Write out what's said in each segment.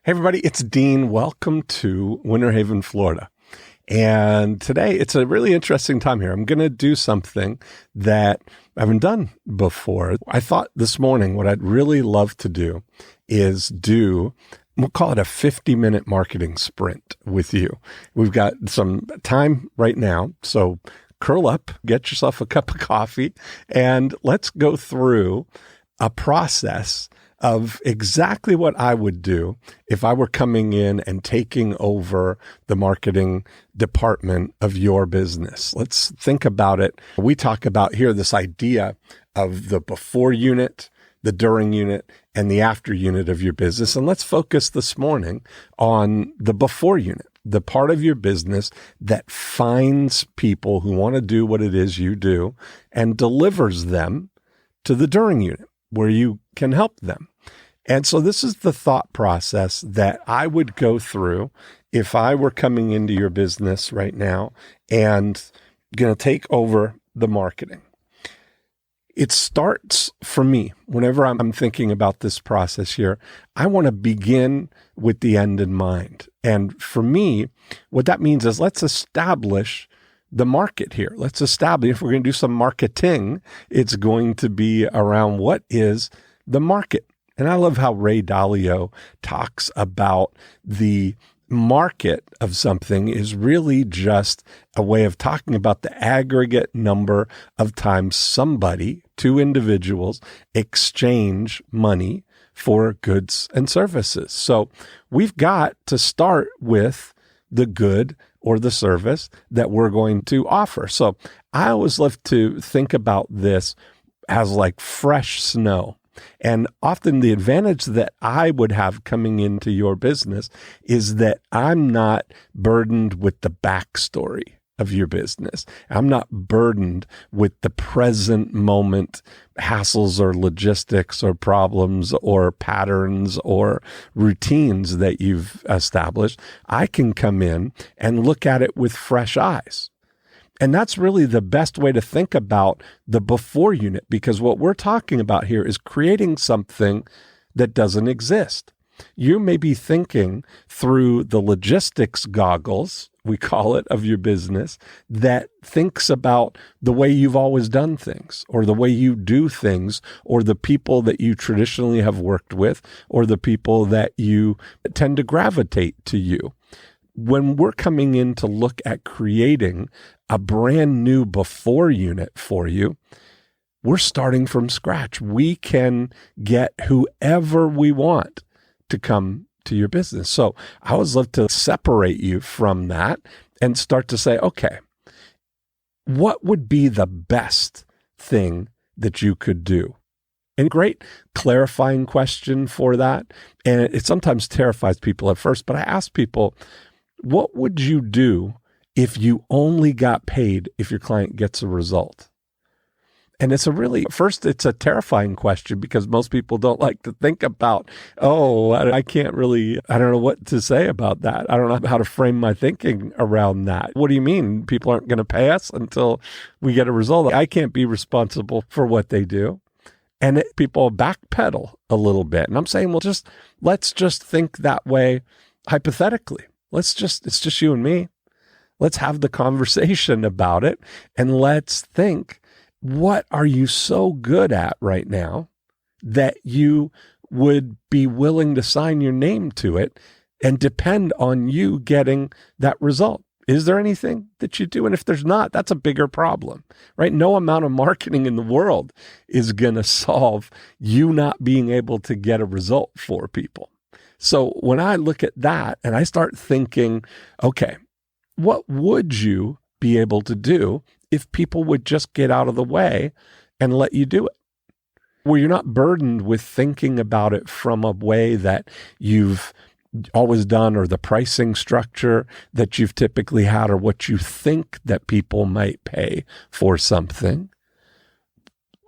Hey, everybody, it's Dean. Welcome to Winter Haven, Florida. And today it's a really interesting time here. I'm going to do something that I haven't done before. I thought this morning what I'd really love to do is we'll call it a 50-minute marketing sprint with you. We've got some time right now, so curl up, get yourself a cup of coffee, and let's go through a process of exactly what I would do if I were coming in and taking over the marketing department of your business. Let's think about it. We talk about here this idea of the before unit, the during unit, and the after unit of your business. And let's focus this morning on the before unit, the part of your business that finds people who want to do what it is you do and delivers them to the during unit, where you can help them. And so this is the thought process that I would go through if I were coming into your business right now and going to take over the marketing. It starts for me, whenever I'm thinking about this process here, I want to begin with the end in mind. And for me, what that means is let's establish the market here. Let's establish, if we're going to do some marketing, it's going to be around what is the market. And I love how Ray Dalio talks about the market of something is really just a way of talking about the aggregate number of times two individuals, exchange money for goods and services. So we've got to start with the good or the service that we're going to offer. So I always love to think about this as like fresh snow. And often the advantage that I would have coming into your business is that I'm not burdened with the backstory of your business. I'm not burdened with the present moment hassles or logistics or problems or patterns or routines that you've established. I can come in and look at it with fresh eyes. And that's really the best way to think about the before unit, because what we're talking about here is creating something that doesn't exist. You may be thinking through the logistics goggles, we call it, of your business, that thinks about the way you've always done things, or the way you do things, or the people that you traditionally have worked with, or the people that you tend to gravitate to you. When we're coming in to look at creating a brand new before unit for you, we're starting from scratch. We can get whoever we want to come to your business. So I always love to separate you from that and start to say, okay, what would be the best thing that you could do? And great clarifying question for that. And it sometimes terrifies people at first, but I ask people, what would you do if you only got paid if your client gets a result? And it's a terrifying question, because most people don't like to think about, I don't know what to say about that. I don't know how to frame my thinking around that. What do you mean? People aren't going to pay us until we get a result? I can't be responsible for what they do. And people backpedal a little bit. And I'm saying, let's just think that way hypothetically. It's just you and me. Let's have the conversation about it, and let's think, what are you so good at right now that you would be willing to sign your name to it and depend on you getting that result? Is there anything that you do? And if there's not, that's a bigger problem, right? No amount of marketing in the world is going to solve you not being able to get a result for people. So when I look at that and I start thinking, okay, what would you be able to do if people would just get out of the way and let you do it? Where you're not burdened with thinking about it from a way that you've always done, or the pricing structure that you've typically had, or what you think that people might pay for something.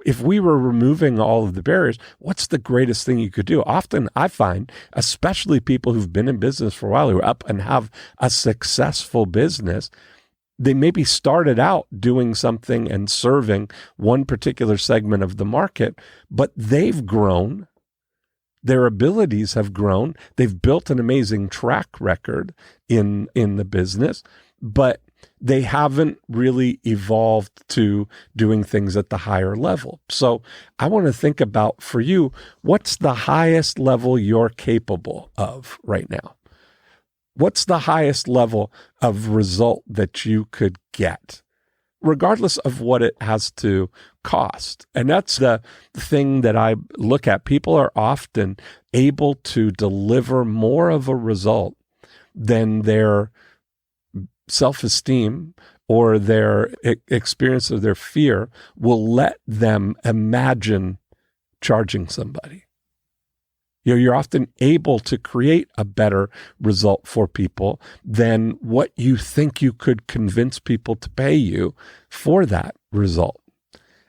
If we were removing all of the barriers, what's the greatest thing you could do? Often I find, especially people who've been in business for a while, who are up and have a successful business, they maybe started out doing something and serving one particular segment of the market, but they've grown Their abilities have grown. They've built an amazing track record in the business, but they haven't really evolved to doing things at the higher level. So I want to think about, for you, what's the highest level you're capable of right now? What's the highest level of result that you could get, regardless of what it has to cost? And that's the thing that I look at. People are often able to deliver more of a result than their self-esteem or their experience of their fear will let them imagine charging somebody. You're often able to create a better result for people than what you think you could convince people to pay you for that result.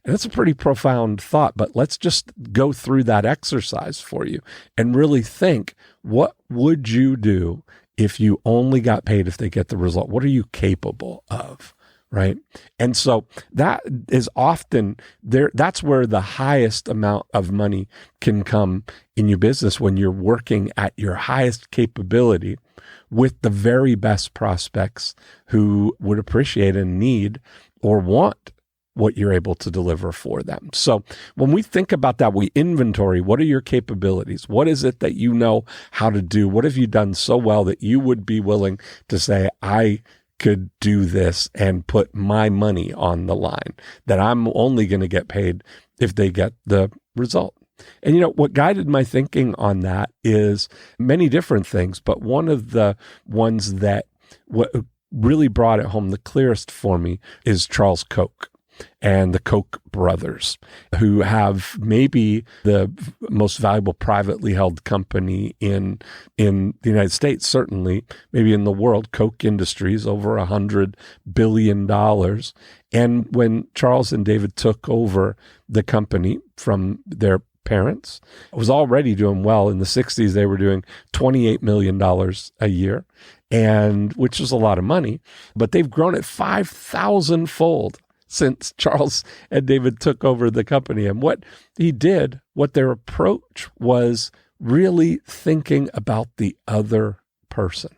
And that's a pretty profound thought, but let's just go through that exercise for you and really think, what would you do if you only got paid if they get the result? What are you capable of? Right. And so that is often there. That's where the highest amount of money can come in your business, when you're working at your highest capability with the very best prospects who would appreciate and need or want what you're able to deliver for them. So when we think about that, we inventory, what are your capabilities? What is it that you know how to do? What have you done so well that you would be willing to say, I could do this and put my money on the line, that I'm only going to get paid if they get the result? And what guided my thinking on that is many different things, but one of the ones that really brought it home the clearest for me is Charles Koch and the Koch brothers, who have maybe the most valuable privately held company in the United States, certainly, maybe in the world. Koch Industries, over $100 billion. And when Charles and David took over the company from their parents, it was already doing well. In the 60s, they were doing $28 million a year, and which is a lot of money, but they've grown it 5,000-fold since Charles and David took over the company. And what their approach was really thinking about the other person,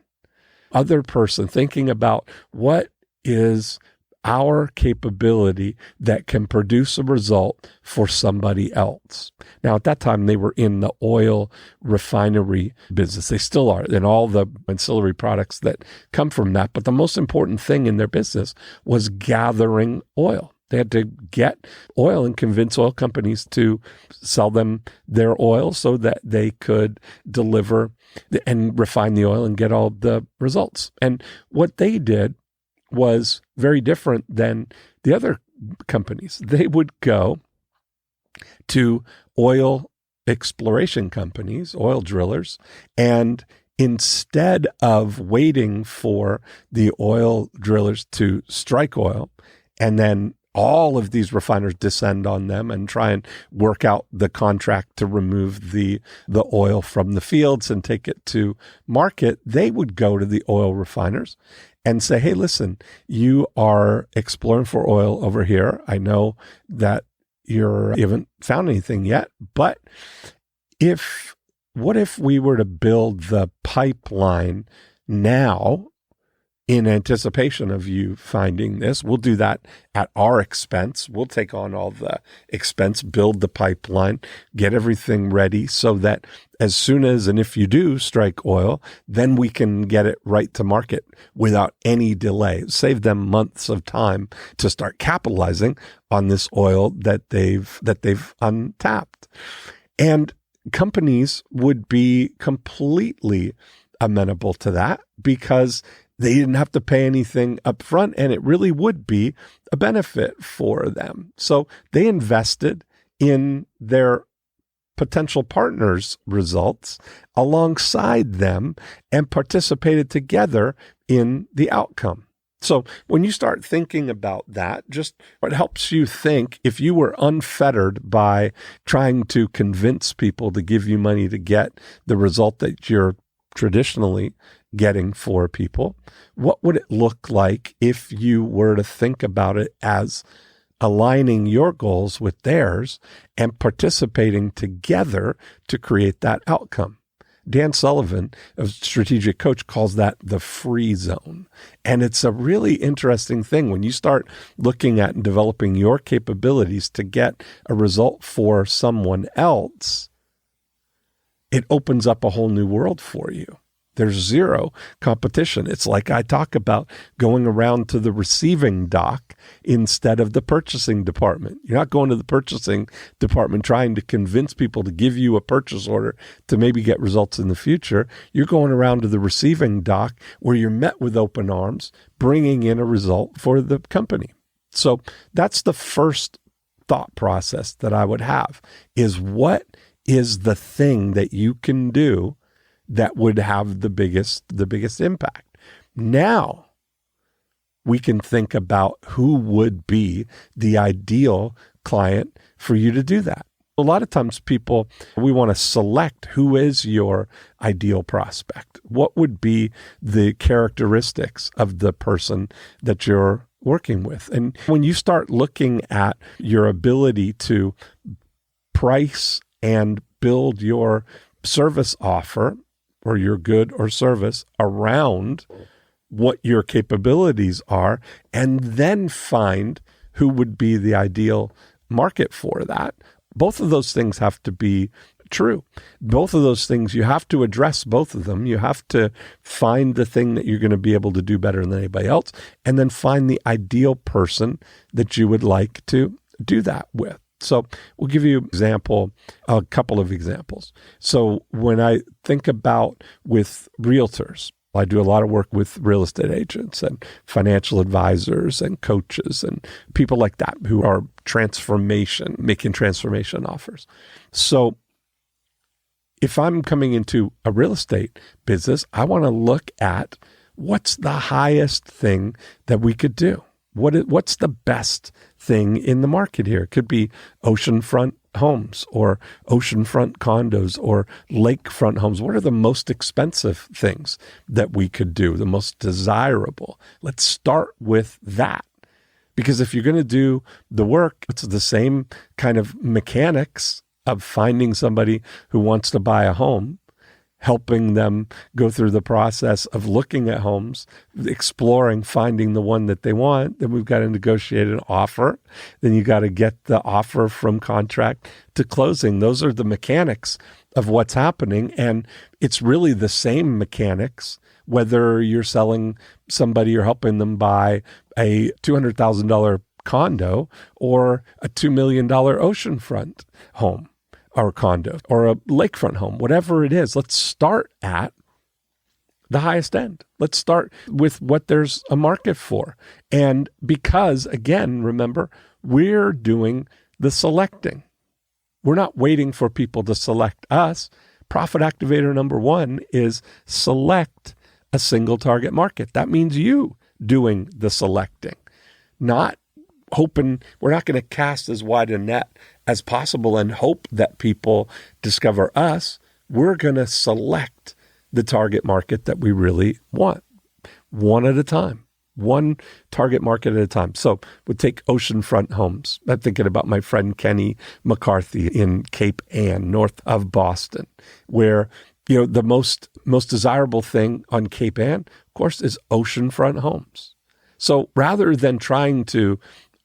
thinking about what is our capability that can produce a result for somebody else. Now, at that time, they were in the oil refinery business. They still are, and all the ancillary products that come from that. But the most important thing in their business was gathering oil. They had to get oil and convince oil companies to sell them their oil so that they could deliver and refine the oil and get all the results. And what they did was very different than the other companies. They would go to oil exploration companies, oil drillers, and instead of waiting for the oil drillers to strike oil and then all of these refiners descend on them and try and work out the contract to remove the oil from the fields and take it to market, they would go to the oil refiners and say, hey, listen, you are exploring for oil over here. I know that you haven't found anything yet, but what if we were to build the pipeline now in anticipation of you finding this? We'll do that at our expense. We'll take on all the expense, build the pipeline, get everything ready so that as soon as, and if you do strike oil, then we can get it right to market without any delay. Save them months of time to start capitalizing on this oil that they've untapped. And companies would be completely amenable to that because they didn't have to pay anything up front, and it really would be a benefit for them. So they invested in their potential partners' results alongside them and participated together in the outcome. So when you start thinking about that, just what helps you think, if you were unfettered by trying to convince people to give you money to get the result that you're traditionally getting for people, what would it look like if you were to think about it as aligning your goals with theirs and participating together to create that outcome. Dan Sullivan, a strategic coach, calls that the free zone. And it's a really interesting thing when you start looking at and developing your capabilities to get a result for someone else. It opens up a whole new world for you. There's zero competition. It's like I talk about going around to the receiving dock instead of the purchasing department. You're not going to the purchasing department trying to convince people to give you a purchase order to maybe get results in the future. You're going around to the receiving dock where you're met with open arms, bringing in a result for the company. So that's the first thought process that I would have is what is the thing that you can do that would have the biggest impact. Now we can think about who would be the ideal client for you to do that. A lot of times we want to select who is your ideal prospect. What would be the characteristics of the person that you're working with? And when you start looking at your ability to price and build your service offer or your good or service around what your capabilities are, and then find who would be the ideal market for that. Both of those things have to be true. Both of those things, you have to address both of them. You have to find the thing that you're going to be able to do better than anybody else, and then find the ideal person that you would like to do that with. So we'll give you a couple of examples. So when I think about with realtors, I do a lot of work with real estate agents and financial advisors and coaches and people like that who are making transformation offers. So if I'm coming into a real estate business, I want to look at what's the highest thing that we could do. What's the best thing in the market here? It could be oceanfront homes or oceanfront condos or lakefront homes. What are the most expensive things that we could do, the most desirable? Let's start with that. Because if you're going to do the work, it's the same kind of mechanics of finding somebody who wants to buy a home, helping them go through the process of looking at homes, exploring, finding the one that they want. Then we've got to negotiate an offer. Then you got to get the offer from contract to closing. Those are the mechanics of what's happening. And it's really the same mechanics, whether you're selling somebody or helping them buy a $200,000 condo or a $2 million oceanfront home or condo or a lakefront home, whatever it is. Let's start at the highest end. Let's start with what there's a market for. And because, again, remember, we're doing the selecting. We're not waiting for people to select us. Profit activator number one is select a single target market. That means you doing the selecting, not hoping. We're not going to cast as wide a net as possible and hope that people discover us. We're going to select the target market that we really want, one at a time, one target market at a time. So we'll take oceanfront homes. I'm thinking about my friend Kenny McCarthy in Cape Ann, north of Boston, where the most desirable thing on Cape Ann, of course, is oceanfront homes. So rather than trying to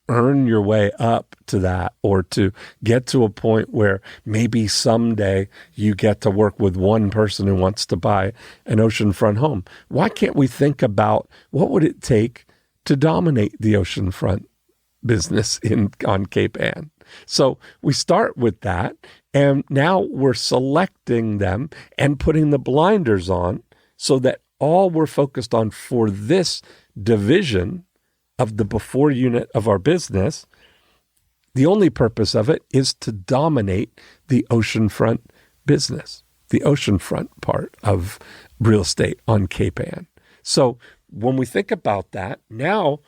earn your way up to that or to get to a point where maybe someday you get to work with one person who wants to buy an oceanfront home, why can't we think about what would it take to dominate the oceanfront business on Cape Ann? So we start with that, and now we're selecting them and putting the blinders on so that all we're focused on for this division of the before unit of our business, the only purpose of it is to dominate the oceanfront business, the oceanfront part of real estate on Cape Ann. So when we think about that, now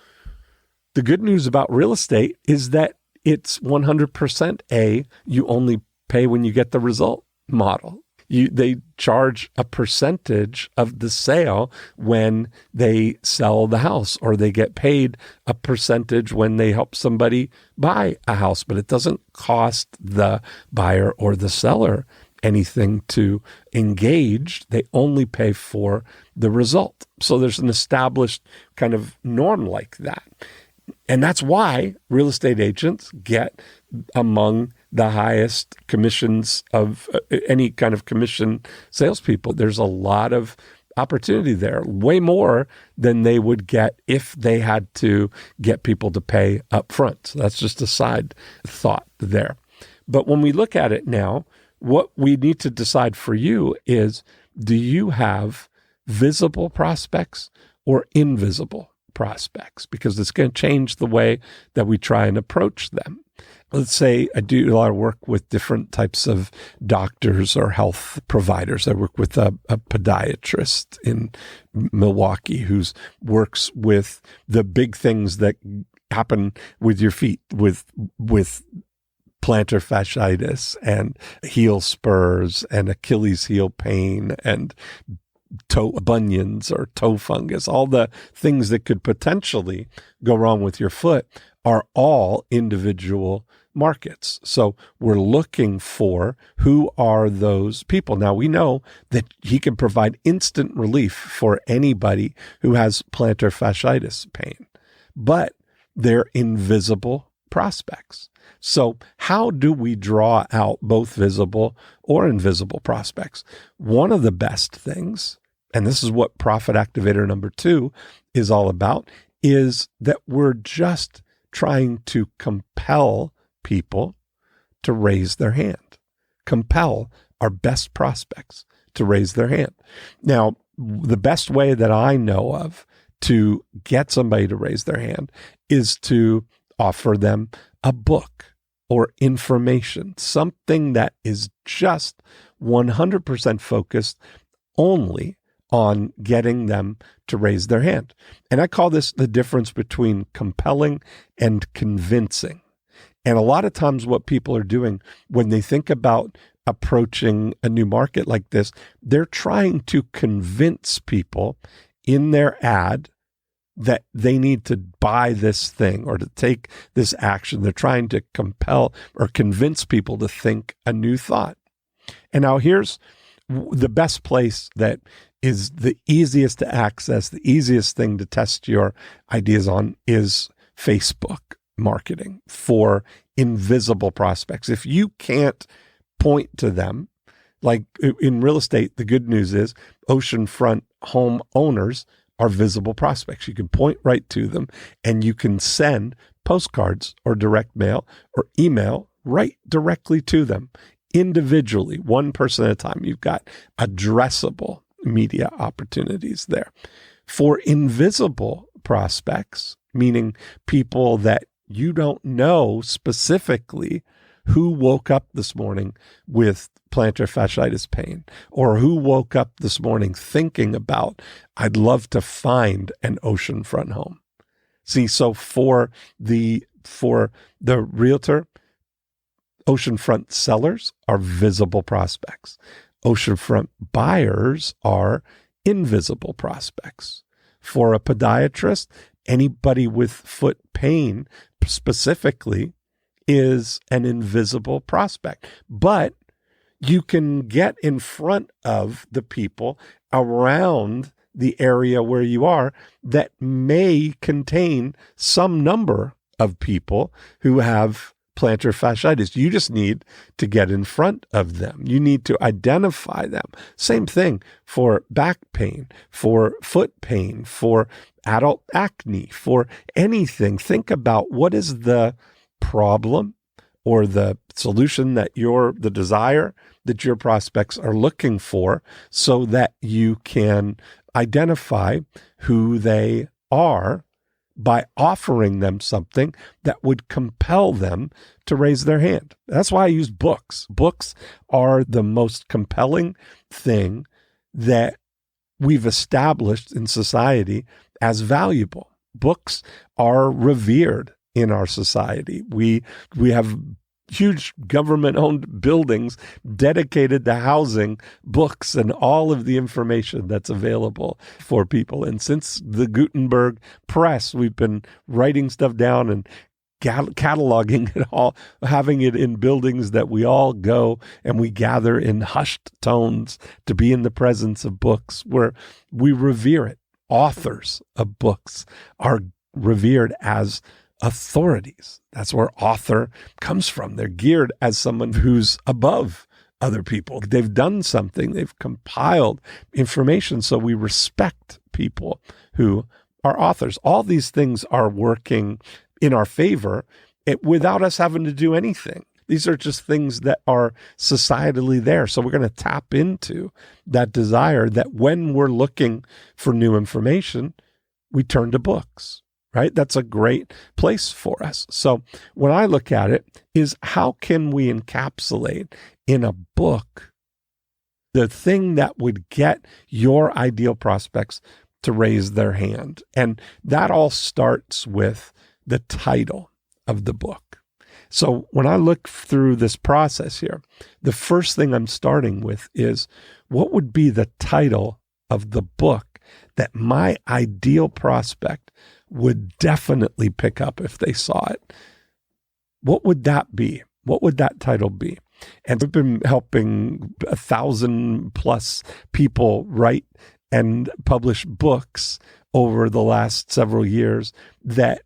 the good news about real estate is that it's 100% you only pay when you get the result model. They charge a percentage of the sale when they sell the house, or they get paid a percentage when they help somebody buy a house, but it doesn't cost the buyer or the seller anything to engage. They only pay for the result. So there's an established kind of norm like that. And that's why real estate agents get among the highest commissions of any kind of commission salespeople. There's a lot of opportunity there, way more than they would get if they had to get people to pay up front. So that's just a side thought there. But when we look at it now, what we need to decide for you is, do you have visible prospects or invisible prospects? Because it's going to change the way that we try and approach them. Let's say I do a lot of work with different types of doctors or health providers. I work with a podiatrist in Milwaukee who works with the big things that happen with your feet, with plantar fasciitis and heel spurs and Achilles heel pain and toe bunions or toe fungus. All the things that could potentially go wrong with your foot are all individual markets. So we're looking for who are those people. Now we know that he can provide instant relief for anybody who has plantar fasciitis pain, but they're invisible prospects. So how do we draw out both visible or invisible prospects? One of the best things, and this is what Profit Activator number 2 is all about, is that we're just trying to compel people to raise their hand. Compel our best prospects to raise their hand. Now, the best way that I know of to get somebody to raise their hand is to offer them a book or information, something that is just 100% focused only on getting them to raise their hand. And I call this the difference between compelling and convincing. And a lot of times what people are doing when they think about approaching a new market like this, they're trying to convince people in their ad that they need to buy this thing or to take this action. They're trying to compel or convince people to think a new thought. And now here's the best place that is the easiest to access, the easiest thing to test your ideas on is Facebook marketing for invisible prospects. If you can't point to them, like in real estate, the good news is oceanfront home owners are visible prospects. You can point right to them and you can send postcards or direct mail or email right directly to them individually, one person at a time. You've got addressable media opportunities there. For invisible prospects, meaning people that you don't know specifically who woke up this morning with plantar fasciitis pain, or who woke up this morning thinking about, I'd love to find an oceanfront home. See, so for the realtor, oceanfront sellers are visible prospects. Oceanfront buyers are invisible prospects. For a podiatrist, anybody with foot pain specifically is an invisible prospect. But you can get in front of the people around the area where you are that may contain some number of people who have plantar fasciitis. You just need to get in front of them. You need to identify them. Same thing for back pain, for foot pain, for adult acne, for anything. Think about what is the problem or the solution that the desire that your prospects are looking for, so that you can identify who they are by offering them something that would compel them to raise their hand. That's why I use books. Books are the most compelling thing that we've established in society as valuable. Books are revered in our society. We have huge government-owned buildings dedicated to housing books and all of the information that's available for people. And since the Gutenberg press, we've been writing stuff down and cataloging it all, having it in buildings that we all go and we gather in hushed tones to be in the presence of books where we revere it. Authors of books are revered as authorities. That's where author comes from. They're geared as someone who's above other people. They've done something. They've compiled information. So we respect people who are authors. All these things are working in our favor without us having to do anything. These are just things that are societally there. So we're going to tap into that desire that when we're looking for new information, we turn to books, right? That's a great place for us. So when I look at it is how can we encapsulate in a book the thing that would get your ideal prospects to raise their hand? And that all starts with the title of the book. So when I look through this process here, the first thing I'm starting with is what would be the title of the book that my ideal prospect would definitely pick up if they saw it? What would that be? What would that title be? And we've been helping 1,000+ people write and publish books over the last several years that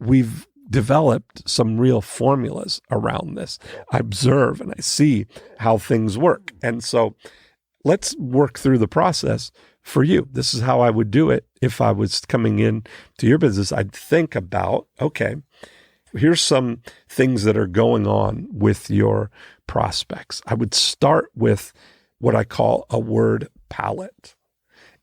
we've developed some real formulas around this. I observe and I see how things work. And so let's work through the process for you. This is how I would do it if I was coming in to your business. I'd think about, okay, here's some things that are going on with your prospects. I would start with what I call a word palette.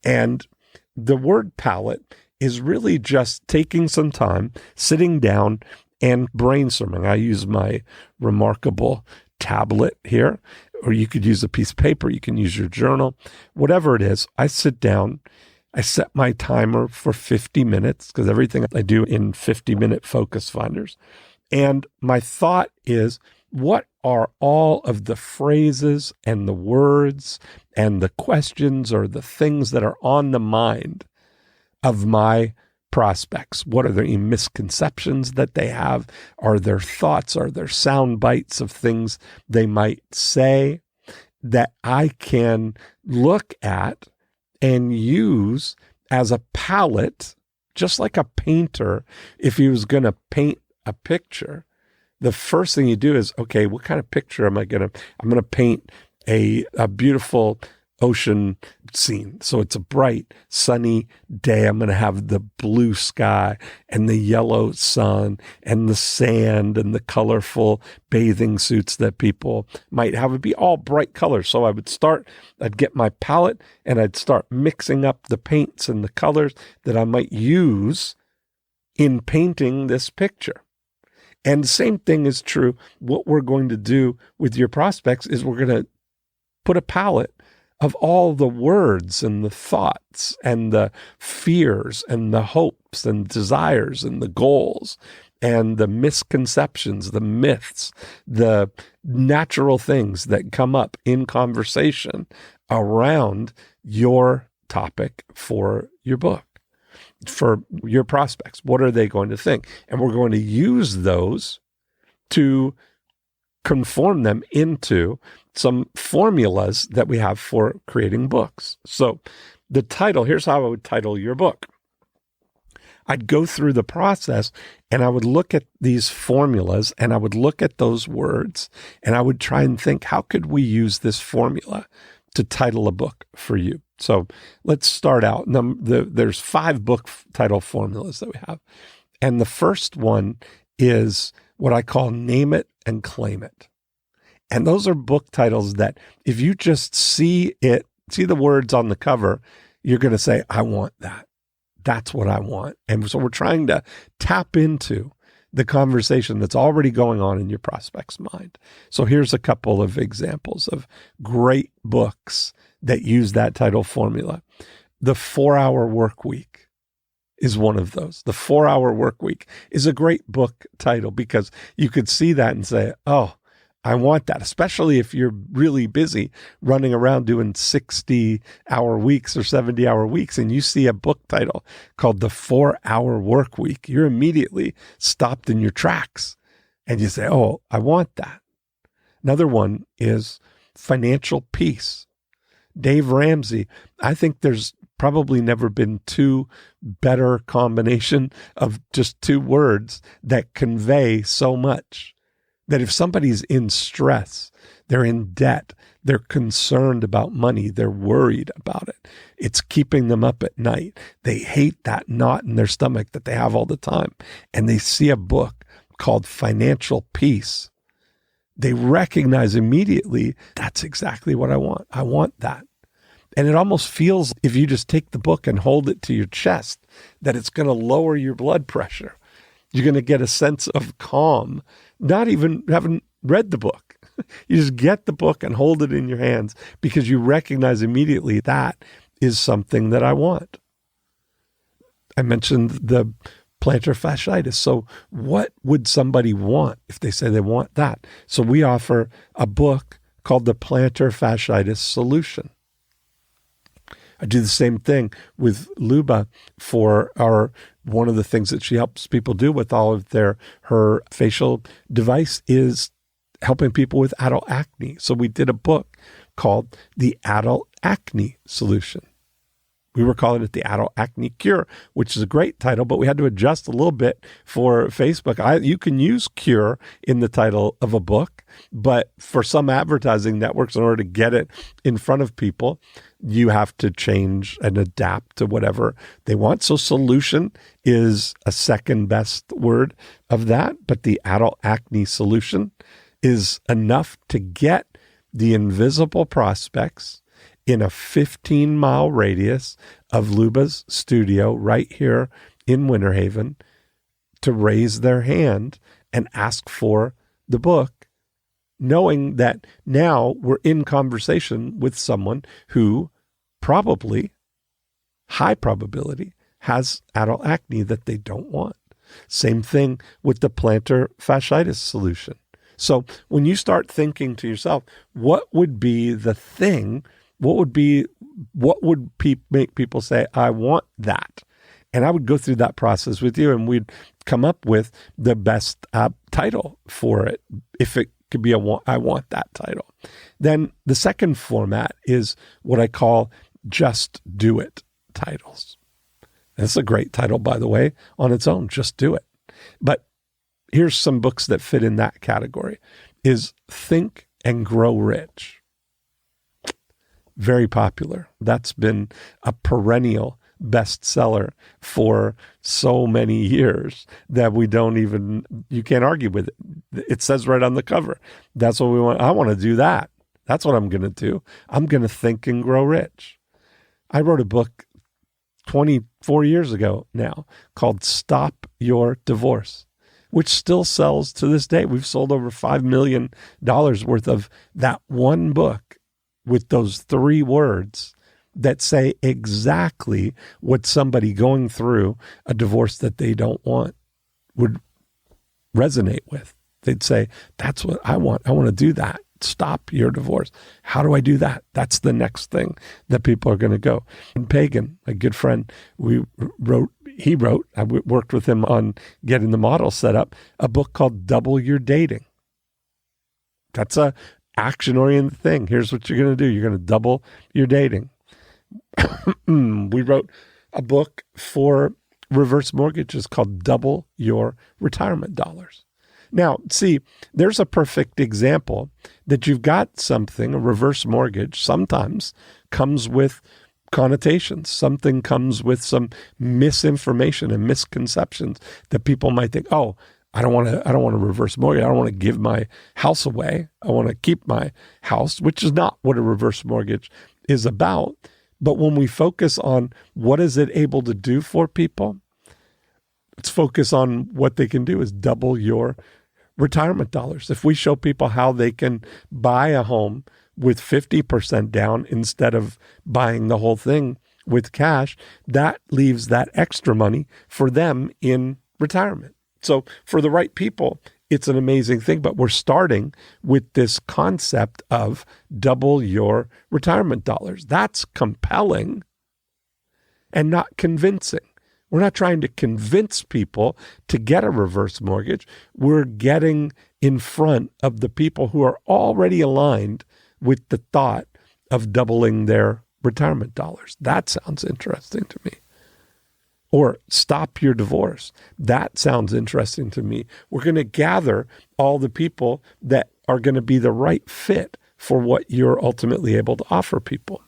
And the word palette is really just taking some time, sitting down and brainstorming. I use my remarkable tablet here, or you could use a piece of paper. You can use your journal, whatever it is. I sit down. I set my timer for 50 minutes because everything I do in 50-minute focus finders. And my thought is, what are all of the phrases and the words and the questions or the things that are on the mind of my prospects? What are their misconceptions that they have? Are there thoughts? Are there sound bites of things they might say that I can look at and use as a palette, just like a painter? If he was going to paint a picture, the first thing you do is, okay, what kind of picture am I going to, I'm going to paint a beautiful ocean scene. So it's a bright, sunny day. I'm going to have the blue sky and the yellow sun and the sand and the colorful bathing suits that people might have. It'd be all bright colors. So I'd get my palette and I'd start mixing up the paints and the colors that I might use in painting this picture. And the same thing is true. What we're going to do with your prospects is we're going to put a palette of all the words and the thoughts and the fears and the hopes and desires and the goals and the misconceptions, the myths, the natural things that come up in conversation around your topic for your book, for your prospects. What are they going to think? And we're going to use those to conform them into some formulas that we have for creating books. So the title, here's how I would title your book. I'd go through the process and I would look at these formulas and I would look at those words and I would try and think, how could we use this formula to title a book for you? So let's start out. There's 5 book title formulas that we have. And the first one is what I call name it and claim it. And those are book titles that if you just see the words on the cover, you're going to say, I want that. That's what I want. And so we're trying to tap into the conversation that's already going on in your prospect's mind. So here's a couple of examples of great books that use that title formula. The 4-Hour Work Week is one of those. The 4-Hour Work Week is a great book title because you could see that and say, oh, I want that, especially if you're really busy running around doing 60-hour weeks or 70-hour weeks and you see a book title called The 4-Hour Work Week. You're immediately stopped in your tracks and you say, oh, I want that. Another one is Financial Peace. Dave Ramsey, I think there's probably never been two better combination of just two words that convey so much. That if somebody's in stress, they're in debt, they're concerned about money, they're worried about it, it's keeping them up at night. They hate that knot in their stomach that they have all the time. And they see a book called Financial Peace. They recognize immediately, that's exactly what I want. I want that. And it almost feels, if you just take the book and hold it to your chest, that it's going to lower your blood pressure. You're going to get a sense of calm, not even having read the book. You just get the book and hold it in your hands because you recognize immediately that is something that I want. I mentioned the plantar fasciitis. So what would somebody want if they say they want that? So we offer a book called The Plantar Fasciitis Solution. I do the same thing with Luba for one of the things that she helps people do with all of her facial device is helping people with adult acne. So we did a book called The Adult Acne Solution. We were calling it The Adult Acne Cure, which is a great title, but we had to adjust a little bit for Facebook. You can use cure in the title of a book, but for some advertising networks, in order to get it in front of people, you have to change and adapt to whatever they want. So solution is a second best word of that, but the Adult Acne Solution is enough to get the invisible prospects in a 15-mile radius of Luba's studio right here in Winter Haven to raise their hand and ask for the book, knowing that now we're in conversation with someone who probably, high probability, has adult acne that they don't want. Same thing with the plantar fasciitis solution. So when you start thinking to yourself, what would be the thing? What would make people say, I want that? And I would go through that process with you and we'd come up with the best title for it. If it could be I want that title. Then the second format is what I call Just Do It titles. That's a great title, by the way, on its own, Just Do It. But here's some books that fit in that category is Think and Grow Rich. Very popular. That's been a perennial bestseller for so many years that you can't argue with it. It says right on the cover, that's what we want. I want to do that. That's what I'm going to do. I'm going to think and grow rich. I wrote a book 24 years ago now called Stop Your Divorce, which still sells to this day. We've sold over $5 million worth of that one book with those 3 words that say exactly what somebody going through a divorce that they don't want would resonate with. They'd say, that's what I want. I want to do that. Stop your divorce. How do I do that? That's the next thing that people are going to go. And Pagan, a good friend, I worked with him on getting the model set up, a book called Double Your Dating. That's a action-oriented thing. Here's what you're going to do. You're going to double your dating. We wrote a book for reverse mortgages called Double Your Retirement Dollars. Now, see, there's a perfect example that you've got something, a reverse mortgage sometimes comes with connotations. Something comes with some misinformation and misconceptions that people might think, oh, I don't want to reverse mortgage. I don't want to give my house away. I want to keep my house, which is not what a reverse mortgage is about. But when we focus on what is it able to do for people, let's focus on what they can do is double your retirement dollars. If we show people how they can buy a home with 50% down instead of buying the whole thing with cash, that leaves that extra money for them in retirement. So for the right people, it's an amazing thing, but we're starting with this concept of double your retirement dollars. That's compelling and not convincing. We're not trying to convince people to get a reverse mortgage. We're getting in front of the people who are already aligned with the thought of doubling their retirement dollars. That sounds interesting to me. Or stop your divorce. That sounds interesting to me. We're going to gather all the people that are going to be the right fit for what you're ultimately able to offer people.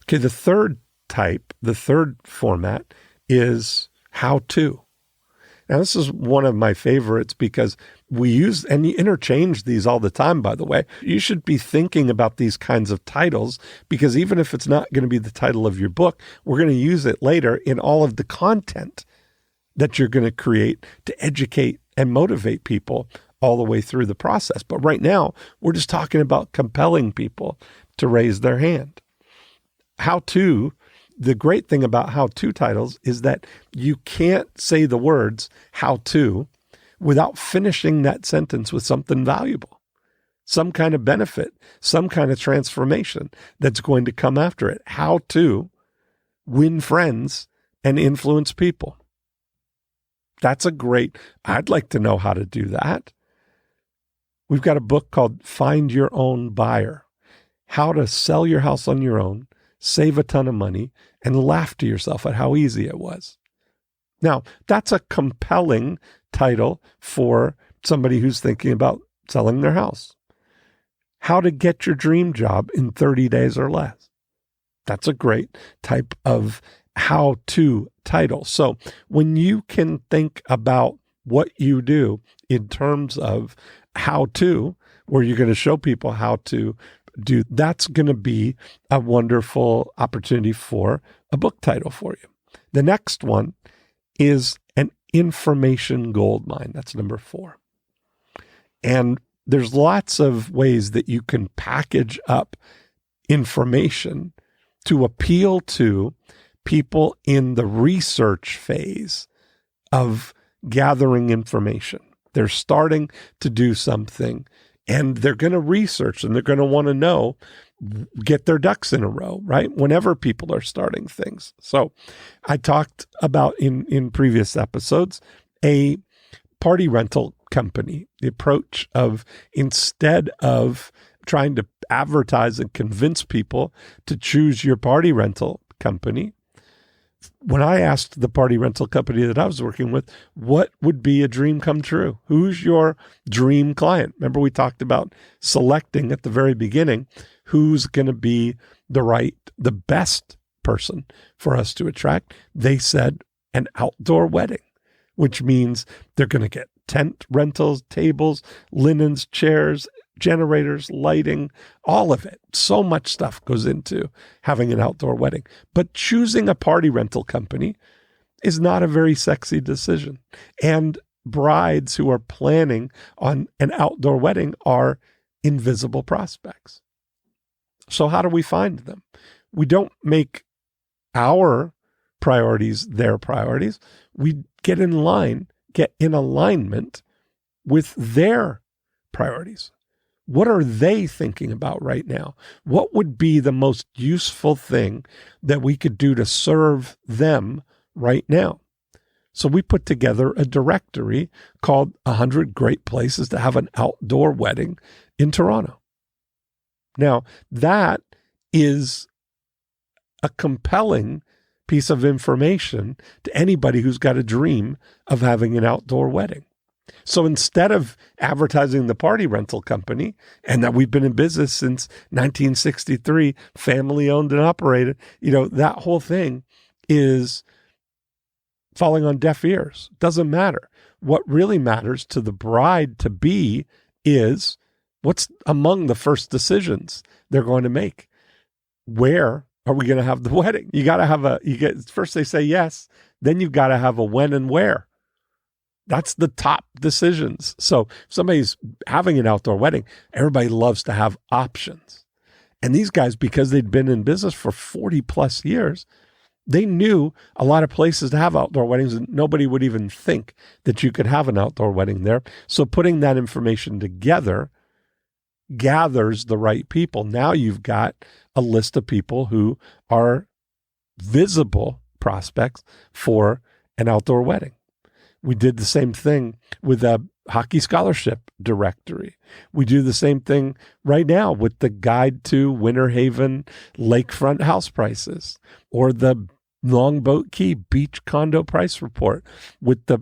Okay, the third type, the third format is how to. Now, this is one of my favorites because we use, and you interchange these all the time, by the way. You should be thinking about these kinds of titles because even if it's not going to be the title of your book, we're going to use it later in all of the content that you're going to create to educate and motivate people all the way through the process. But right now, we're just talking about compelling people to raise their hand. How to. The great thing about how-to titles is that you can't say the words how to without finishing that sentence with something valuable, some kind of benefit, some kind of transformation that's going to come after it. How to win friends and influence people. That's a great, I'd like to know how to do that. We've got a book called Find Your Own Buyer, How to Sell Your House on Your Own, Save a Ton of Money, and laugh to yourself at how easy it was. Now, that's a compelling title for somebody who's thinking about selling their house. How to Get Your Dream Job in 30 Days or Less. That's a great type of how-to title. So when you can think about what you do in terms of how to, where you're going to show people how to do, that's going to be a wonderful opportunity for a book title for you. The next one is an information goldmine. That's number 4. And there's lots of ways that you can package up information to appeal to people in the research phase of gathering information. They're starting to do something and they're going to research and they're going to want to know, get their ducks in a row, right? Whenever people are starting things. So I talked about in previous episodes, a party rental company, the approach of instead of trying to advertise and convince people to choose your party rental company, when I asked the party rental company that I was working with, what would be a dream come true? Who's your dream client? Remember, we talked about selecting at the very beginning who's going to be the best person for us to attract. They said an outdoor wedding, which means they're going to get tent rentals, tables, linens, chairs, generators, lighting, all of it. So much stuff goes into having an outdoor wedding. But choosing a party rental company is not a very sexy decision. And brides who are planning on an outdoor wedding are invisible prospects. So how do we find them? We don't make our priorities their priorities. We get in alignment with their priorities. What are they thinking about right now? What would be the most useful thing that we could do to serve them right now? So we put together a directory called 100 Great Places to Have an Outdoor Wedding in Toronto. Now, that is a compelling piece of information to anybody who's got a dream of having an outdoor wedding. So instead of advertising the party rental company, and that we've been in business since 1963, family owned and operated, that whole thing is falling on deaf ears. Doesn't matter. What really matters to the bride-to-be is what's among the first decisions they're going to make. Where are we going to have the wedding? You got to have first they say yes, then you've got to have a when and where. That's the top decisions. So if somebody's having an outdoor wedding, everybody loves to have options. And these guys, because they'd been in business for 40 plus years, they knew a lot of places to have outdoor weddings, and nobody would even think that you could have an outdoor wedding there. So putting that information together gathers the right people. Now you've got a list of people who are visible prospects for an outdoor wedding. We did the same thing with a hockey scholarship directory. We do the same thing right now with the guide to Winter Haven lakefront house prices, or the Longboat Key beach condo price report with the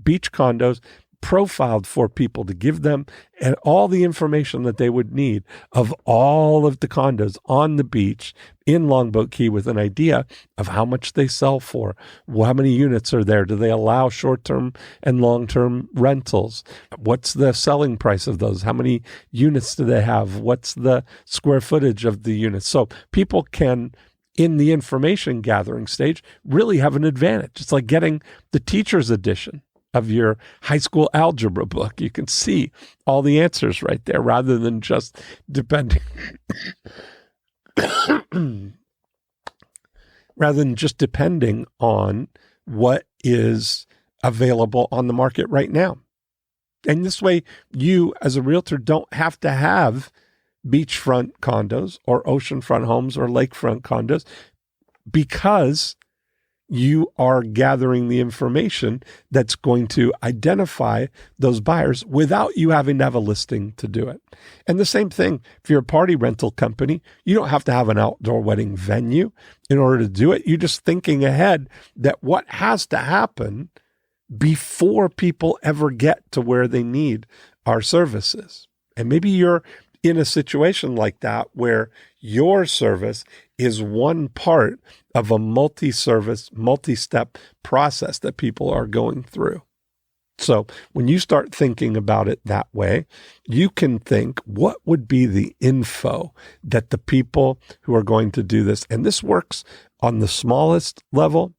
beach condos profiled for people to give them and all the information that they would need of all of the condos on the beach in Longboat Key, with an idea of how much they sell for, how many units are there, do they allow short-term and long-term rentals, what's the selling price of those, how many units do they have, what's the square footage of the units. So people can, in the information gathering stage, really have an advantage. It's like getting the teacher's edition of your high school algebra book. You can see all the answers right there, rather than just depending on what is available on the market right now. And this way, you as a realtor don't have to have beachfront condos or oceanfront homes or lakefront condos, because you are gathering the information that's going to identify those buyers without you having to have a listing to do it. And the same thing, if you're a party rental company, you don't have to have an outdoor wedding venue in order to do it. You're just thinking ahead that what has to happen before people ever get to where they need our services. And maybe you're in a situation like that where your service is one part of a multi-service, multi-step process that people are going through. So when you start thinking about it that way, you can think, what would be the info that the people who are going to do this, and this works on the smallest level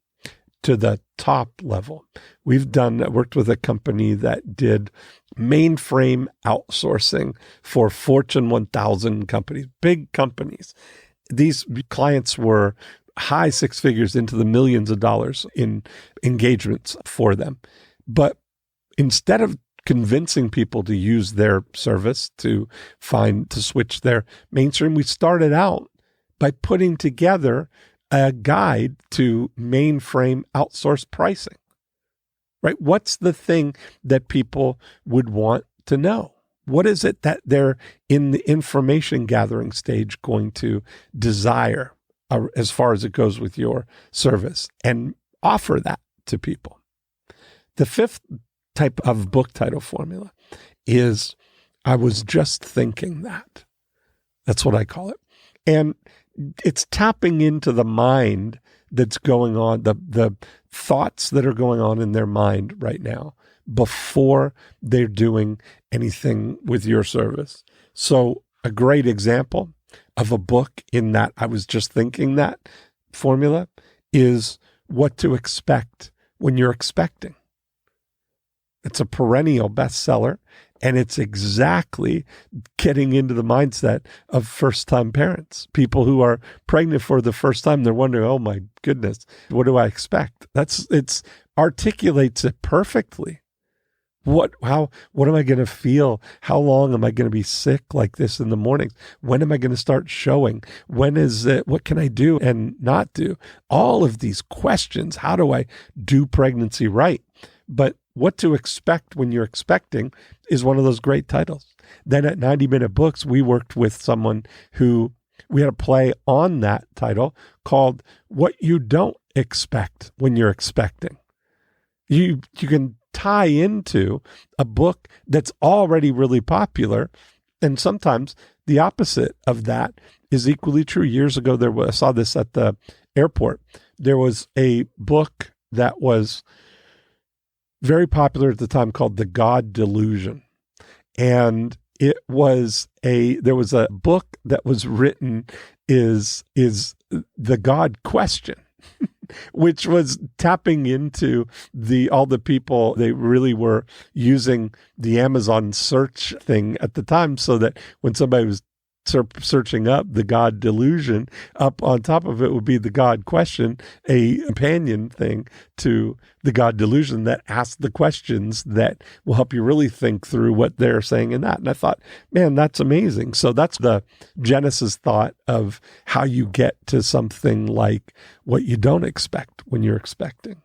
to the top level. Worked with a company that did mainframe outsourcing for Fortune 1000 companies, big companies. These clients were high six figures into the millions of dollars in engagements for them. But instead of convincing people to use their service to switch their mainstream, we started out by putting together a guide to mainframe outsource pricing, right? What's the thing that people would want to know? What is it that they're in the information gathering stage going to desire as far as it goes with your service, and offer that to people? The fifth type of book title formula is, I was just thinking that. That's what I call it. And it's tapping into the mind that's going on, the thoughts that are going on in their mind right now before they're doing anything with your service. So a great example of a book in that I was just thinking that formula is What to Expect When You're Expecting. It's a perennial bestseller, and it's exactly getting into the mindset of first-time parents, people who are pregnant for the first time. They're wondering, oh my goodness, what do I expect? It articulates it perfectly. What am I going to feel? How long am I going to be sick like this in the mornings? When am I going to start showing? When is it? What can I do and not do? All of these questions. How do I do pregnancy right? But What to Expect When You're Expecting is one of those great titles. Then at 90 Minute Books, we worked with someone who we had a play on that title called What You Don't Expect When You're Expecting. You can tie into a book that's already really popular, and sometimes the opposite of that is equally true. Years ago, I saw this at the airport. There was a book that was very popular at the time called The God Delusion. And there was a book that was written is The God Question, which was tapping into all the people. They really were using the Amazon search thing at the time, so that when somebody was searching up the God delusion. Up on top of it would be the God question, a companion thing to the God delusion that asks the questions that will help you really think through what they're saying in that. And I thought, man, that's amazing. So that's the Genesis thought of how you get to something like what you don't expect when you're expecting.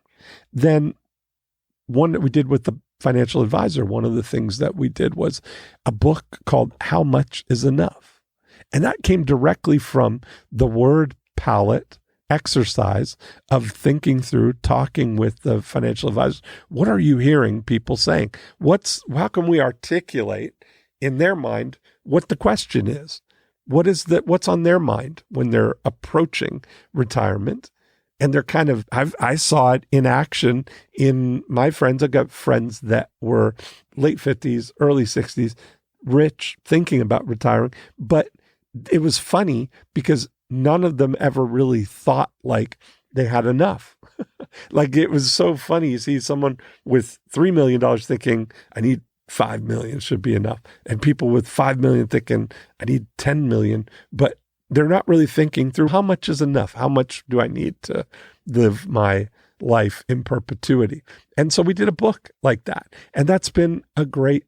Then one that we did with the financial advisor, one of the things that we did was a book called How Much is Enough? And that came directly from the word palette exercise of thinking through, talking with the financial advisor. What are you hearing people saying? How can we articulate in their mind what the question is? What's on their mind when they're approaching retirement? And they're kind of, I saw it in action in my friends. I've got friends that were late 50s, early 60s, rich, thinking about retiring, but it was funny because none of them ever really thought like they had enough. Like it was so funny. You see someone with $3 million thinking, I need 5 million should be enough. And people with 5 million thinking, I need 10 million, but they're not really thinking through how much is enough? How much do I need to live my life in perpetuity? And so we did a book like that. And that's been a great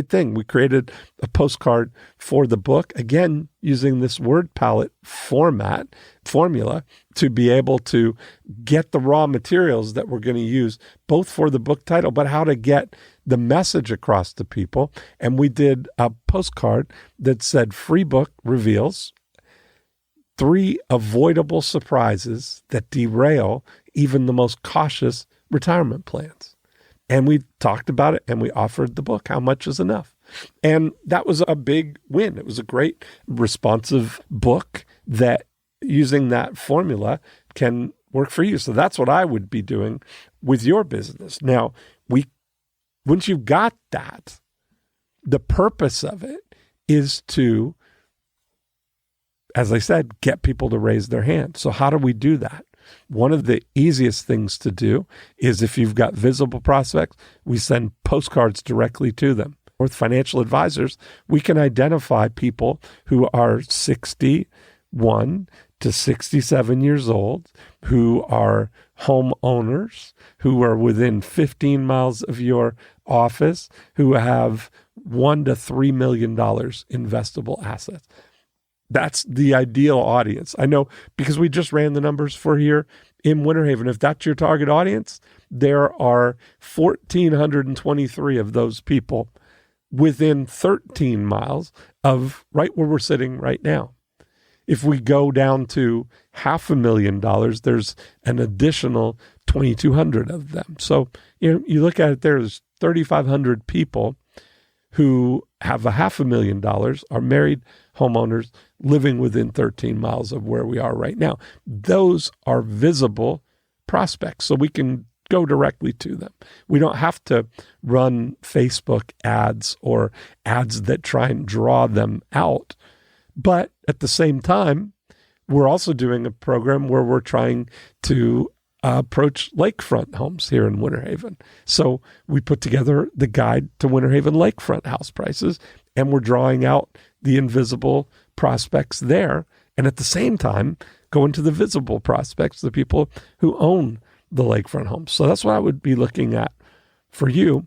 thing. We created a postcard for the book, again, using this word palette formula to be able to get the raw materials that we're going to use both for the book title, but how to get the message across to people. And we did a postcard that said, free book reveals 3 avoidable surprises that derail even the most cautious retirement plans. And we talked about it and we offered the book, How Much is Enough? And that was a big win. It was a great responsive book that using that formula can work for you. So that's what I would be doing with your business. Now, once you've got that, the purpose of it is to, as I said, get people to raise their hand. So how do we do that? One of the easiest things to do is if you've got visible prospects, we send postcards directly to them. With financial advisors, we can identify people who are 61 to 67 years old, who are homeowners, who are within 15 miles of your office, who have $1 to $3 million investable assets. That's the ideal audience. I know because we just ran the numbers for here in Winter Haven. If that's your target audience, there are 1,423 of those people within 13 miles of right where we're sitting right now. If we go down to $500,000, there's an additional 2,200 of them. So you look at it, there's 3,500 people who have $500,000, are married homeowners living within 13 miles of where we are right now. Those are visible prospects, so we can go directly to them. We don't have to run Facebook ads or ads that try and draw them out. But at the same time, we're also doing a program where we're trying to approach lakefront homes here in Winter Haven. So we put together the guide to Winter Haven lakefront house prices, and we're drawing out the invisible prospects there. And at the same time, go into the visible prospects, the people who own the lakefront homes. So that's what I would be looking at for you,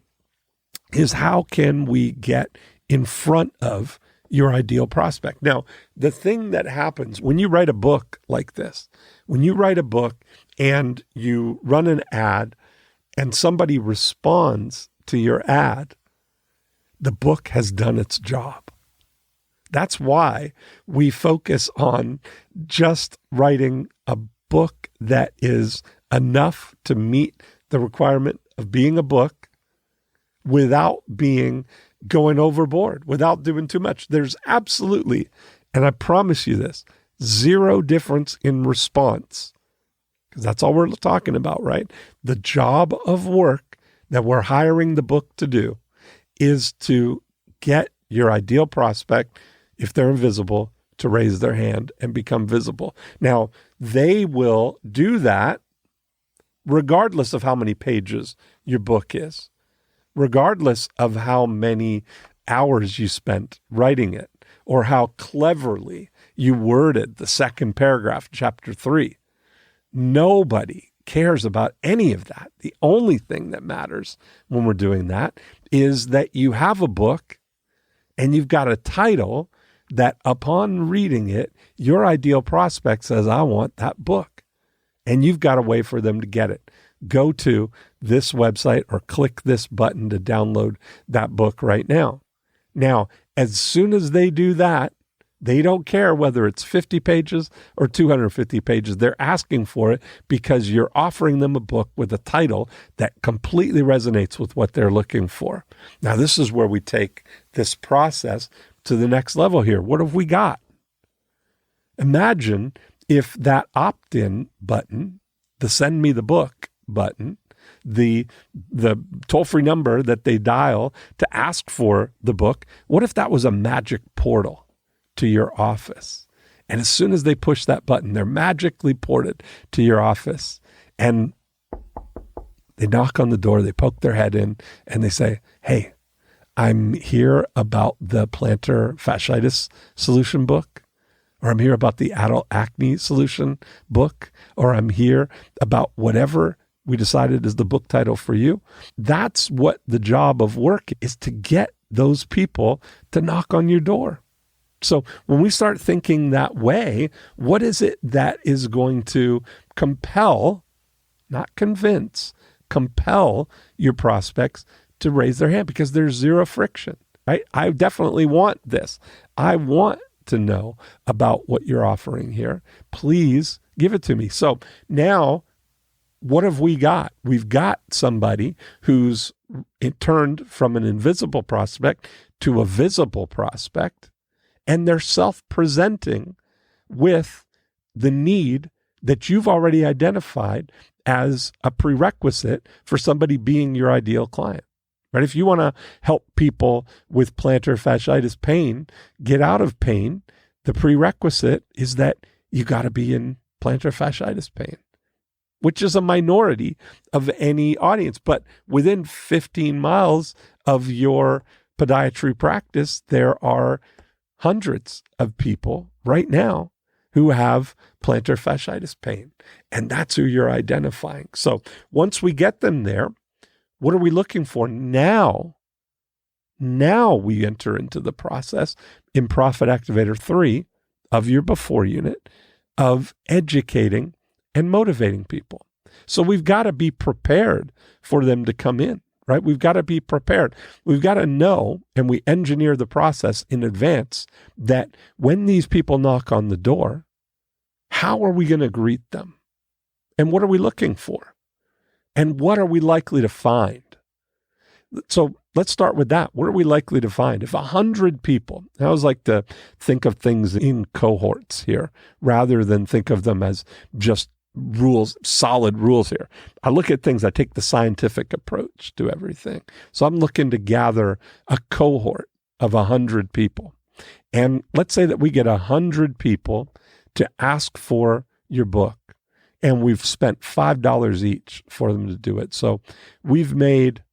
is how can we get in front of your ideal prospect? Now, the thing that happens when you write a book like this, when you write a book and you run an ad and somebody responds to your ad, the book has done its job. That's why we focus on just writing a book that is enough to meet the requirement of being a book without going overboard, without doing too much. There's absolutely, and I promise you this, zero difference in response, because that's all we're talking about, right? The job of work that we're hiring the book to do is to get your ideal prospect, if they're invisible, to raise their hand and become visible. Now, they will do that regardless of how many pages your book is, regardless of how many hours you spent writing it, or how cleverly you worded the second paragraph, chapter 3. Nobody cares about any of that. The only thing that matters when we're doing that is that you have a book and you've got a title that upon reading it, your ideal prospect says, I want that book. And you've got a way for them to get it. Go to this website or click this button to download that book right now. Now, as soon as they do that, they don't care whether it's 50 pages or 250 pages. They're asking for it because you're offering them a book with a title that completely resonates with what they're looking for. Now, this is where we take this process to the next level here. What have we got? Imagine if that opt-in button, the send me the book button, the toll-free number that they dial to ask for the book, what if that was a magic portal to your office? And as soon as they push that button, they're magically ported to your office. And they knock on the door, they poke their head in, and they say, hey, I'm here about the plantar fasciitis solution book, or I'm here about the adult acne solution book, or I'm here about whatever we decided is the book title for you. That's what the job of work is, to get those people to knock on your door. So when we start thinking that way, what is it that is going to compel, not convince, compel your prospects to raise their hand? Because there's zero friction, right? I definitely want this. I want to know about what you're offering here. Please give it to me. So now, what have we got? We've got somebody who's turned from an invisible prospect to a visible prospect. And they're self-presenting with the need that you've already identified as a prerequisite for somebody being your ideal client, right? If you want to help people with plantar fasciitis pain get out of pain, the prerequisite is that you got to be in plantar fasciitis pain, which is a minority of any audience. But within 15 miles of your podiatry practice, there are hundreds of people right now who have plantar fasciitis pain. And that's who you're identifying. So once we get them there, what are we looking for? Now we enter into the process in Profit Activator 3 of your before unit of educating and motivating people. So we've got to be prepared for them to come in. Right? We've got to be prepared. We've got to know, and we engineer the process in advance, that when these people knock on the door, how are we going to greet them? And what are we looking for? And what are we likely to find? So let's start with that. What are we likely to find? If 100 people, I always like to think of things in cohorts here, rather than think of them as just rules, solid rules here. I look at things, I take the scientific approach to everything. So I'm looking to gather a cohort of 100 people. And let's say that we get 100 people to ask for your book, and we've spent $5 each for them to do it. So we've made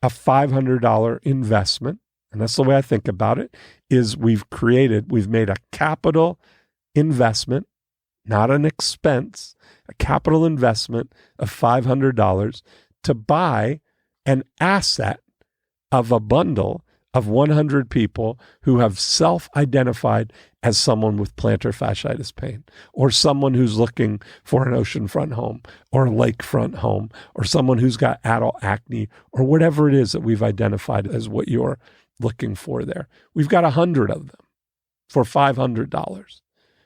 a $500 investment. And that's the way I think about it, is we've made a capital investment, not an expense, a capital investment of $500 to buy an asset of a bundle of 100 people who have self-identified as someone with plantar fasciitis pain, or someone who's looking for an oceanfront home or a lakefront home, or someone who's got adult acne, or whatever it is that we've identified as what you're looking for there. We've got 100 of them for $500.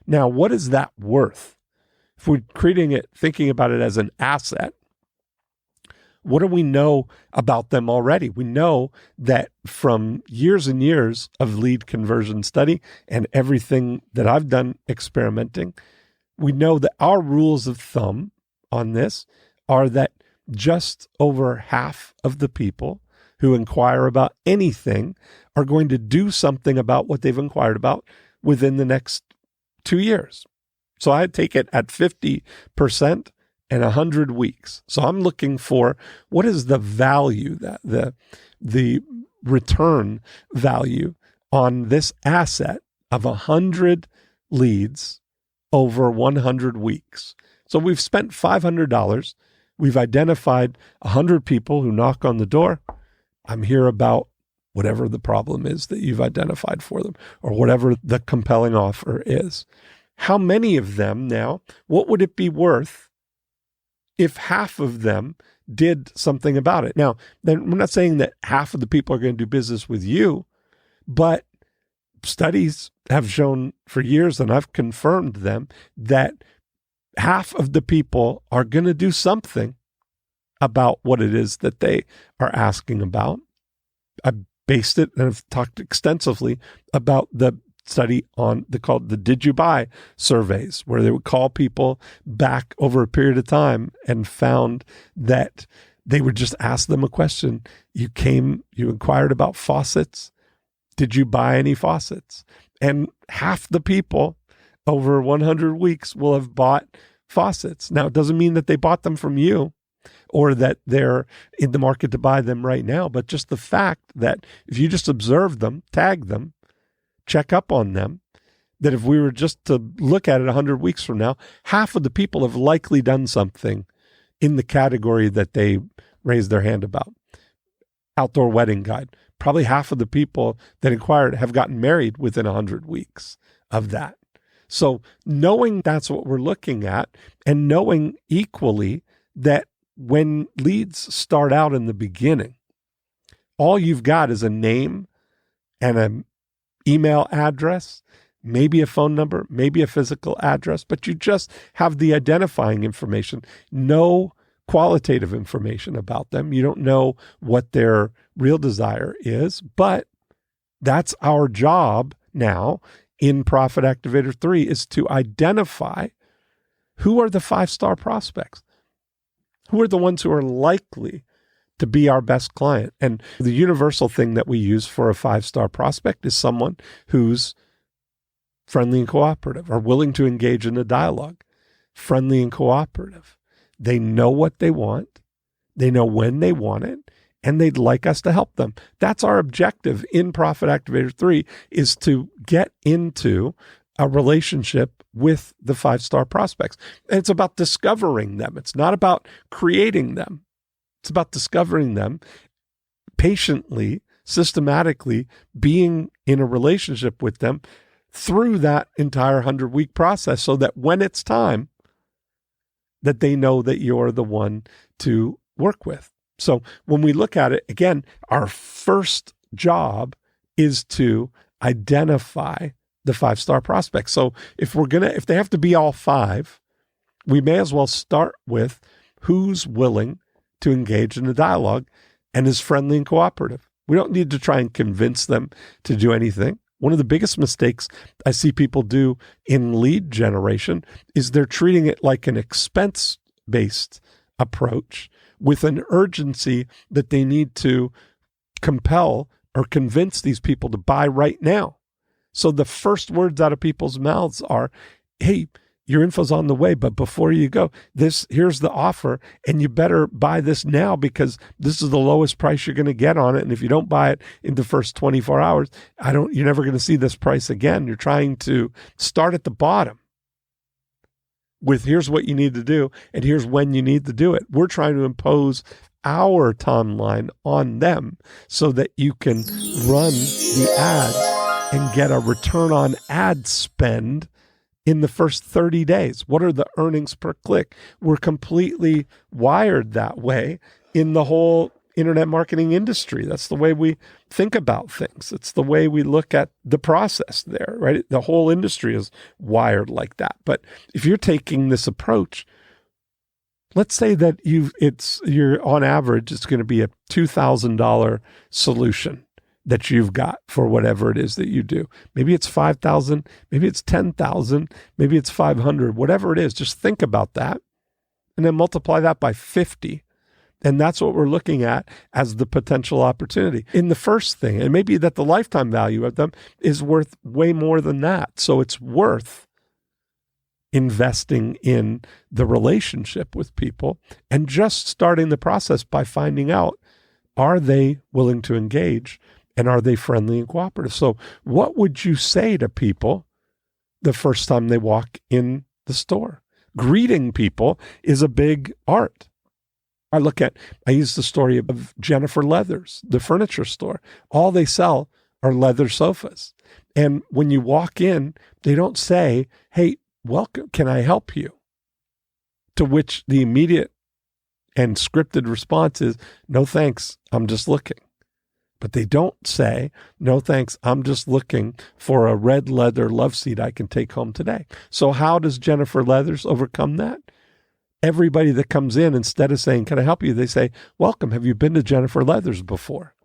Now, what is that worth? If we're thinking about it as an asset, what do we know about them already? We know that from years and years of lead conversion study and everything that I've done experimenting, we know that our rules of thumb on this are that just over half of the people who inquire about anything are going to do something about what they've inquired about within the next 2 years. So I take it at 50% and 100 weeks. So I'm looking for what is the value, that the return value on this asset of 100 leads over 100 weeks. So we've spent $500. We've identified 100 people who knock on the door. I'm here about whatever the problem is that you've identified for them, or whatever the compelling offer is. How many of them now, what would it be worth if half of them did something about it? Now, then we're not saying that half of the people are going to do business with you, but studies have shown for years, and I've confirmed them, that half of the people are going to do something about what it is that they are asking about. I based it and have talked extensively about the study on called the Did You Buy surveys, where they would call people back over a period of time and found that they would just ask them a question. You inquired about faucets. Did you buy any faucets? And half the people over 100 weeks will have bought faucets. Now, it doesn't mean that they bought them from you or that they're in the market to buy them right now, but just the fact that if you just observe them, tag them, check up on them, that if we were just to look at it 100 weeks from now, half of the people have likely done something in the category that they raised their hand about. Outdoor wedding guide. Probably half of the people that inquired have gotten married within 100 weeks of that. So knowing that's what we're looking at, and knowing equally that when leads start out in the beginning, all you've got is a name and an email address, maybe a phone number, maybe a physical address, but you just have the identifying information, no qualitative information about them. You don't know what their real desire is, but that's our job now in Profit Activator 3, is to identify who are the 5-star prospects, who are the ones who are likely to be our best client. And the universal thing that we use for a 5-star prospect is someone who's friendly and cooperative, or willing to engage in a dialogue, friendly and cooperative. They know what they want. They know when they want it, and they'd like us to help them. That's our objective in Profit Activator 3, is to get into a relationship with the 5-star prospects. And it's about discovering them. It's not about creating them. It's about discovering them patiently, systematically, being in a relationship with them through that entire 100-week process, so that when it's time, that they know that you're the one to work with. So when we look at it, again, our first job is to identify the 5-star prospects. So if they have to be all 5, we may as well start with who's willing to engage in a dialogue and is friendly and cooperative. We don't need to try and convince them to do anything. One of the biggest mistakes I see people do in lead generation is they're treating it like an expense-based approach with an urgency that they need to compel or convince these people to buy right now. So the first words out of people's mouths are, hey, your info's on the way, but before you go, here's the offer, and you better buy this now because this is the lowest price you're going to get on it. And if you don't buy it in the first 24 hours, you're never going to see this price again. You're trying to start at the bottom with here's what you need to do, and here's when you need to do it. We're trying to impose our timeline on them so that you can run the ads and get a return on ad spend in the first 30 days. What are the earnings per click? We're completely wired that way in the whole internet marketing industry. That's the way we think about things. It's the way we look at the process there, right? The whole industry is wired like that. But if you're taking this approach, let's say that you're on average, it's going to be a $2,000 solution that you've got for whatever it is that you do. Maybe it's 5,000, maybe it's 10,000, maybe it's 500, whatever it is. Just think about that and then multiply that by 50. And that's what we're looking at as the potential opportunity. In the first thing, it may be that the lifetime value of them is worth way more than that. So it's worth investing in the relationship with people and just starting the process by finding out, are they willing to engage? And are they friendly and cooperative? So what would you say to people the first time they walk in the store? Greeting people is a big art. I use the story of Jennifer Leathers, the furniture store. All they sell are leather sofas. And when you walk in, they don't say, hey, welcome, can I help you? To which the immediate and scripted response is, no thanks, I'm just looking. But they don't say, no thanks, I'm just looking for a red leather love seat I can take home today. So how does Jennifer Leathers overcome that? Everybody that comes in, instead of saying, can I help you? They say, welcome, have you been to Jennifer Leathers before?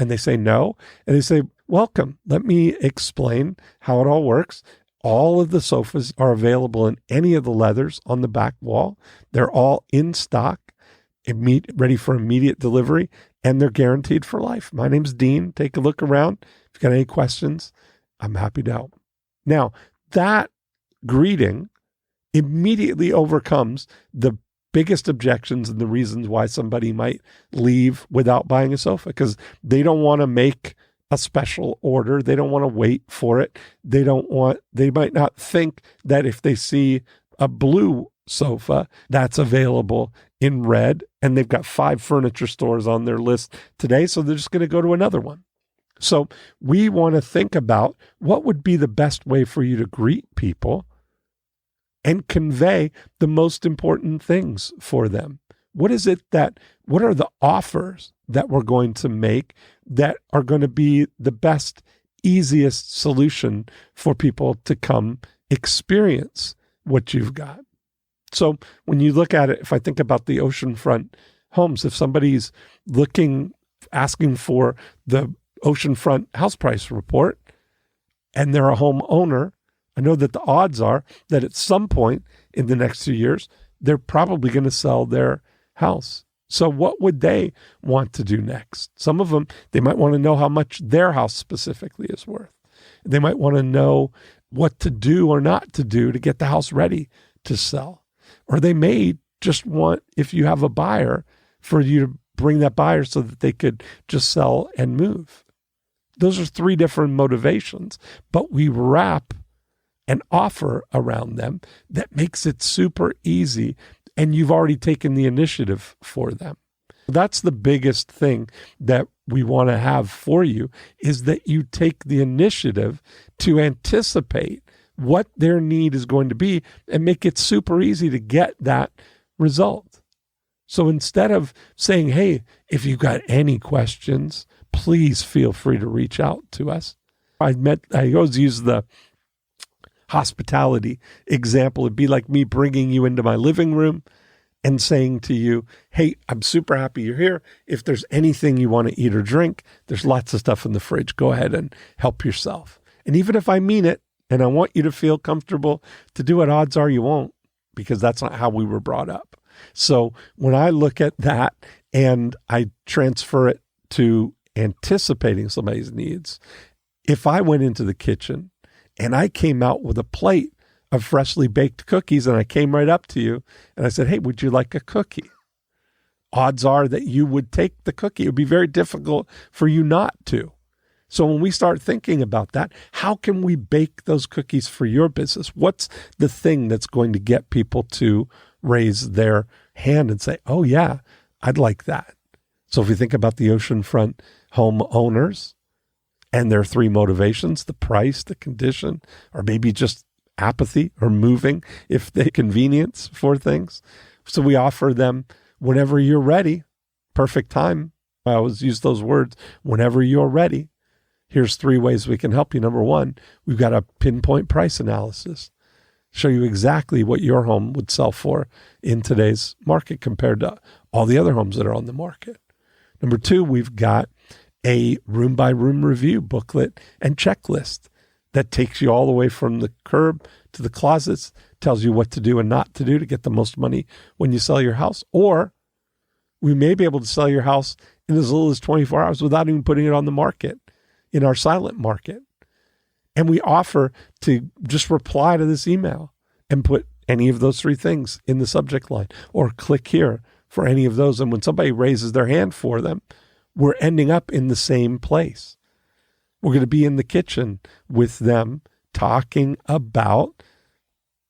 And they say, no. And they say, welcome, let me explain how it all works. All of the sofas are available in any of the leathers on the back wall. They're all in stock, ready for immediate delivery, and they're guaranteed for life. My name's Dean. Take a look around. If you've got any questions, I'm happy to help. Now, that greeting immediately overcomes the biggest objections and the reasons why somebody might leave without buying a sofa, because they don't want to make a special order. They don't want to wait for it. They might not think that if they see a blue sofa that's available in red, and they've got 5 furniture stores on their list today, so they're just going to go to another one. So we want to think about what would be the best way for you to greet people and convey the most important things for them. What are the offers that we're going to make that are going to be the best, easiest solution for people to come experience what you've got? So when you look at it, if I think about the oceanfront homes, if somebody's asking for the oceanfront house price report and they're a homeowner, I know that the odds are that at some point in the next 2 years, they're probably going to sell their house. So what would they want to do next? Some of them, they might want to know how much their house specifically is worth. They might want to know what to do or not to do to get the house ready to sell. Or they may just want, if you have a buyer, for you to bring that buyer so that they could just sell and move. Those are 3 different motivations, but we wrap an offer around them that makes it super easy, and you've already taken the initiative for them. That's the biggest thing that we want to have for you, is that you take the initiative to anticipate what their need is going to be and make it super easy to get that result. So instead of saying, hey, if you've got any questions, please feel free to reach out to us. I always use the hospitality example. It'd be like me bringing you into my living room and saying to you, hey, I'm super happy you're here. If there's anything you want to eat or drink, there's lots of stuff in the fridge. Go ahead and help yourself. And even if I mean it, and I want you to feel comfortable to do it, odds are you won't, because that's not how we were brought up. So when I look at that and I transfer it to anticipating somebody's needs, if I went into the kitchen and I came out with a plate of freshly baked cookies and I came right up to you and I said, hey, would you like a cookie? Odds are that you would take the cookie. It would be very difficult for you not to. So when we start thinking about that, how can we bake those cookies for your business? What's the thing that's going to get people to raise their hand and say, oh yeah, I'd like that? So if you think about the oceanfront home owners and their 3 motivations, the price, the condition, or maybe just apathy or moving, if they convenience for things. So we offer them whenever you're ready, perfect time. I always use those words, whenever you're ready. Here's 3 ways we can help you. Number 1, we've got a pinpoint price analysis. Show you exactly what your home would sell for in today's market compared to all the other homes that are on the market. Number 2, we've got a room-by-room review booklet and checklist that takes you all the way from the curb to the closets, tells you what to do and not to do to get the most money when you sell your house. Or we may be able to sell your house in as little as 24 hours without even putting it on the market, in our silent market. And we offer to just reply to this email and put any of those 3 things in the subject line, or click here for any of those. And when somebody raises their hand for them, we're ending up in the same place. We're going to be in the kitchen with them talking about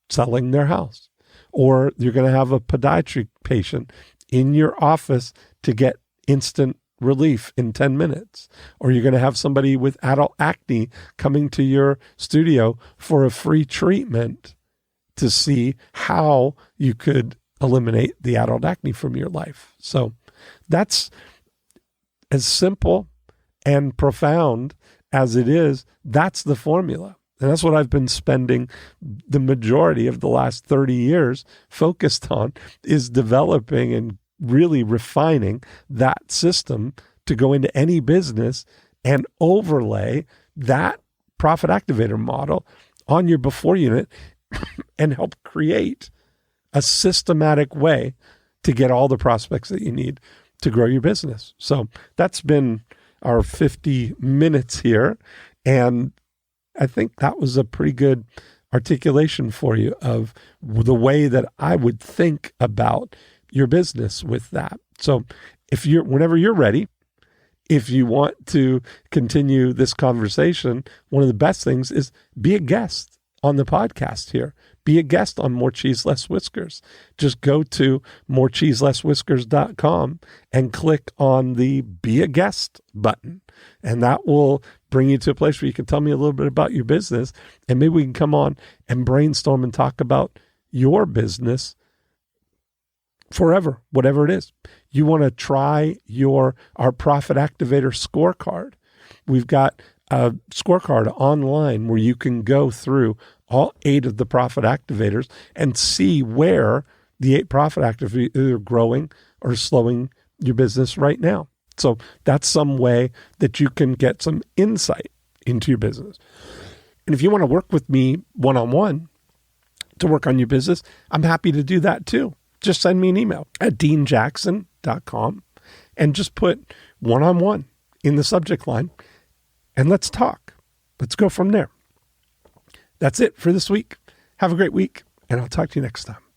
selling their house. Or you're going to have a podiatry patient in your office to get instant relief in 10 minutes. Or you're going to have somebody with adult acne coming to your studio for a free treatment to see how you could eliminate the adult acne from your life. So that's as simple and profound as it is. That's the formula. And that's what I've been spending the majority of the last 30 years focused on, is developing and really refining that system to go into any business and overlay that profit activator model on your before unit and help create a systematic way to get all the prospects that you need to grow your business. So that's been our 50 minutes here. And I think that was a pretty good articulation for you of the way that I would think about your business with that. So whenever you're ready, if you want to continue this conversation, one of the best things is be a guest on the podcast here. Be a guest on More Cheese, Less Whiskers. Just go to morecheeselesswhiskers.com and click on the Be a Guest button. And that will bring you to a place where you can tell me a little bit about your business. And maybe we can come on and brainstorm and talk about your business forever, whatever it is. You want to try our Profit Activator scorecard. We've got a scorecard online where you can go through all 8 of the profit activators and see where the 8 profit activators are growing or slowing your business right now. So that's some way that you can get some insight into your business. And if you want to work with me one-on-one to work on your business, I'm happy to do that too. Just send me an email at deanjackson.com and just put one-on-one in the subject line. And let's talk. Let's go from there. That's it for this week. Have a great week, and I'll talk to you next time.